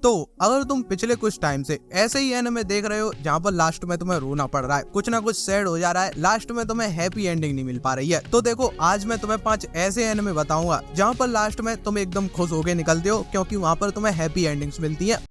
तो अगर तुम पिछले कुछ टाइम से ऐसे ही एनिमे देख रहे हो जहाँ पर लास्ट में तुम्हें रोना पड़ रहा है, कुछ ना कुछ सैड हो जा रहा है, लास्ट में तुम्हें हैप्पी एंडिंग नहीं मिल पा रही है, तो देखो आज मैं तुम्हें 5 ऐसे एनिमे बताऊंगा जहाँ पर लास्ट में तुम एकदम खुश होके निकलते हो क्योंकि वहाँ पर तुम्हें हैप्पी एंडिंग्स मिलती है।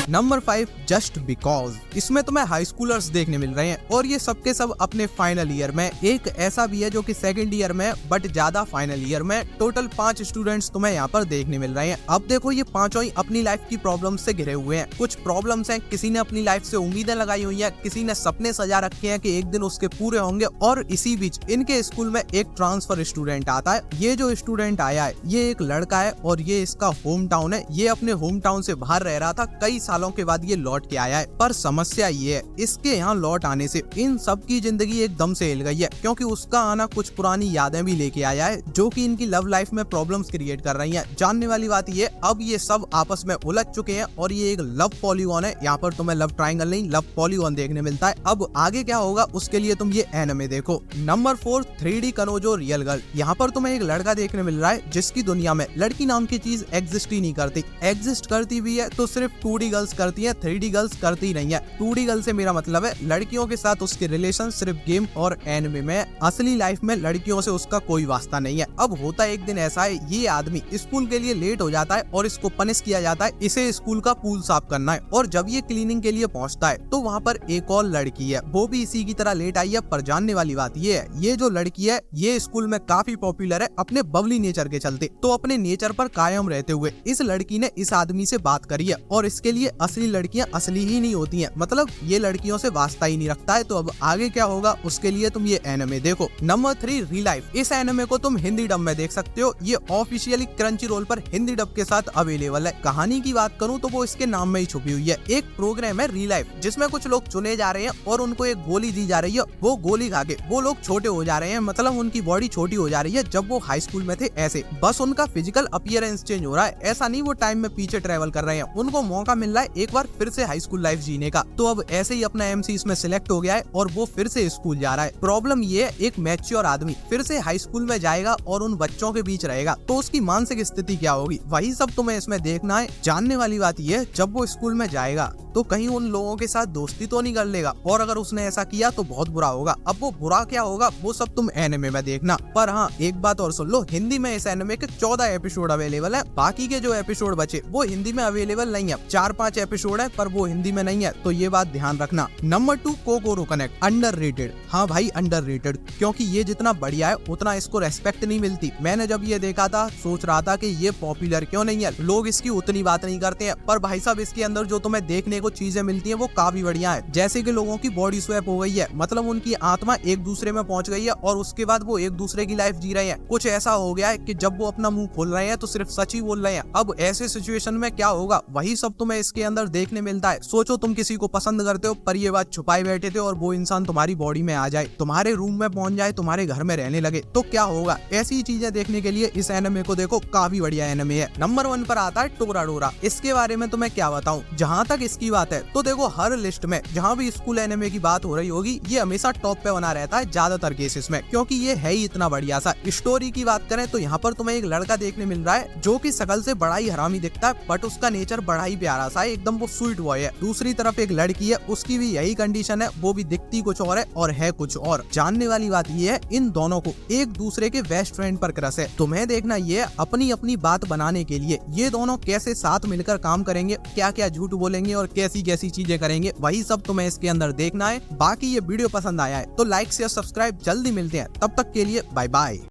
Number 5 just because. इसमें तुम्हें हाई स्कूलर्स देखने मिल रहे हैं और ये सबके सब अपने फाइनल ईयर में। एक ऐसा भी है जो कि सेकंड ईयर में बट ज्यादा फाइनल ईयर में। टोटल 5 स्टूडेंट्स तुम्हें यहाँ पर देखने मिल रहे हैं। अब देखो ये पांचों ही अपनी लाइफ की प्रॉब्लम से घिरे हुए हैं। कुछ प्रॉब्लम्स हैं, किसी ने अपनी लाइफ से उम्मीदें लगाई हुई है, किसी ने सपने सजा रखे हैं कि एक दिन उसके पूरे होंगे। और इसी बीच इनके स्कूल में एक ट्रांसफर स्टूडेंट आता है। ये जो स्टूडेंट आया है ये एक लड़का है और ये इसका होम टाउन है। ये अपने होम टाउन से बाहर रह रहा था, कई सालों के बाद ये लौट के आया है। पर समस्या ये है इसके यहाँ लौट आने से इन सब की जिंदगी एकदम से हिल गई है क्योंकि उसका आना कुछ पुरानी यादें भी लेके आया है जो कि इनकी लव लाइफ में प्रॉब्लम्स क्रिएट कर रही हैं। जानने वाली बात ये अब ये सब आपस में उलझ चुके हैं और ये एक लव पॉलीगॉन है। यहाँ पर तुम्हें लव ट्रायंगल नहीं लव पॉलीगॉन देखने मिलता है। अब आगे क्या होगा उसके लिए तुम ये एनिमे देखो। नंबर 4 3D कनोजो रियल गर्ल। यहाँ पर तुम्हें एक लड़का देखने मिल रहा है जिसकी दुनिया में लड़की नाम की चीज एग्जिस्ट ही नहीं करती। एग्जिस्ट करती भी है तो सिर्फ 2D गर्ल्स करती है, 3D गर्ल्स करती नहीं है। 2D गर्ल से मेरा मतलब है लड़कियों के साथ उसके रिलेशन सिर्फ गेम और एनिमे में। असली लाइफ में लड़कियों से उसका कोई वास्ता नहीं है। अब होता एक दिन ऐसा है, ये आदमी स्कूल के लिए लेट हो जाता है और इसको पनिश किया जाता है। इसे स्कूल का पूल साफ करना है और जब ये क्लीनिंग के लिए पहुंचता है तो वहाँ पर एक और लड़की है, वो भी इसी की तरह लेट आई है। पर जानने वाली बात ये है ये जो लड़की है ये स्कूल में काफी पॉपुलर है अपने बबली नेचर के चलते। तो अपने नेचर पर कायम रहते हुए इस लड़की ने इस आदमी से बात करी है और इसके लिए असली लड़कियां असली ही नहीं होती हैं, मतलब ये लड़कियों से वास्ता ही नहीं रखता है। तो अब आगे क्या होगा उसके लिए तुम ये एनिमे देखो। नंबर 3 रीलाइफ। इस एनिमे को तुम हिंदी डब में देख सकते हो। ये ऑफिशियली क्रंची रोल पर हिंदी डब के साथ अवेलेबल है। कहानी की बात करूं तो वो इसके नाम में ही छुपी हुई है। एक प्रोग्राम है रीलाइफ जिसमें कुछ लोग चुने जा रहे हैं और उनको एक गोली दी जा रही है। वो गोली खा के वो लोग छोटे हो जा रहे हैं, मतलब उनकी बॉडी छोटी हो जा रही है जब वो हाई स्कूल में थे ऐसे। बस उनका फिजिकल अपीयरेंस चेंज हो रहा है, ऐसा नहीं वो टाइम में पीछे ट्रेवल कर रहे हैं। उनको मौका मिल रहा है एक बार फिर से हाई स्कूल लाइफ जीने का। तो अब ऐसे ही अपना MC इसमें सिलेक्ट हो गया है और वो फिर से स्कूल जा रहा है। प्रॉब्लम ये है एक मैच्योर आदमी फिर से हाई स्कूल में जाएगा और उन बच्चों के बीच रहेगा तो उसकी मानसिक स्थिति क्या होगी वही सब तुम्हें इसमें देखना है। जानने वाली बात ये है जब वो स्कूल में जाएगा तो कहीं उन लोगों के साथ दोस्ती तो नहीं कर लेगा और अगर उसने ऐसा किया तो बहुत बुरा होगा। अब वो बुरा क्या होगा वो सब तुम एनिमे में देखना। पर हाँ एक बात और सुन लो, हिंदी में इस एनिमे के 14 एपिसोड अवेलेबल है। बाकी के जो एपिसोड बचे वो हिंदी में अवेलेबल नहीं है। 4-5 एपिसोड है पर वो हिंदी में नहीं है, तो ये बात ध्यान रखना। नंबर 2 कोकोरो कनेक्ट। अंडररेटेड। हाँ भाई अंडररेटेड, क्योंकि ये जितना बढ़िया है उतना इसको रेस्पेक्ट नहीं मिलती। मैंने जब ये देखा था सोच रहा था कि ये पॉपुलर क्यों नहीं है, लोग इसकी उतनी बात नहीं करते हैं। पर भाई साहब इसके अंदर जो तुम्हें देखने को चीजें मिलती हैं वो काफी बढ़िया है। जैसे कि लोगों की बॉडी स्वैप हो गई है, मतलब उनकी आत्मा एक दूसरे में पहुंच गई है और उसके बाद वो एक दूसरे की लाइफ जी रहे हैं। कुछ ऐसा हो गया है कि जब वो अपना मुंह खोल रहे हैं तो सिर्फ सच ही बोल रहे हैं। अब ऐसे सिचुएशन में क्या होगा वही सब तुम्हें इसके अंदर देखने मिलता है। सोचो तुम किसी को पसंद करते हो पर ये बात छुपाए बैठे थे और वो इंसान तुम्हारी बॉडी में आ जाए, तुम्हारे रूम में पहुंच जाए, तुम्हारे घर में रहने लगे, तो क्या होगा। ऐसी चीजें देखने के लिए इस एनिमे को देखो, काफी बढ़िया एनिमे है। नंबर 1 पर आता है टोराडोरा। इसके बारे में तुम्हें क्या बताऊं, जहां तक इसकी बात है तो देखो हर लिस्ट में जहां भी स्कूल एनिमे की बात हो रही होगी ये हमेशा टॉप पे बना रहता है ज्यादातर केसेस में, क्योंकि ये है ही इतना बढ़िया सा। स्टोरी की बात करें तो यहाँ पर तुम्हें एक लड़का देखने मिल रहा है जो कि शकल से बड़ा ही हरामी दिखता है बट उसका नेचर बड़ा ही प्यारा सा है, एकदम वो स्वीट बॉय है। दूसरी तरफ एक लड़की है, उसकी भी यही कंडीशन है, वो भी दिखती कुछ और है और है कुछ और। जानने वाली बात ये है इन दोनों को एक दूसरे के बेस्ट फ्रेंड पर क्रश है। तुम्हें देखना ये अपनी अपनी बात बनाने के लिए ये दोनों कैसे साथ मिलकर काम करेंगे, क्या क्या झूठ बोलेंगे और कैसी कैसी चीजें करेंगे, वही सब तुम्हें इसके अंदर देखना है। बाकी ये वीडियो पसंद आया है तो लाइक शेयर सब्सक्राइब, जल्दी मिलते हैं, तब तक के लिए बाय बाय।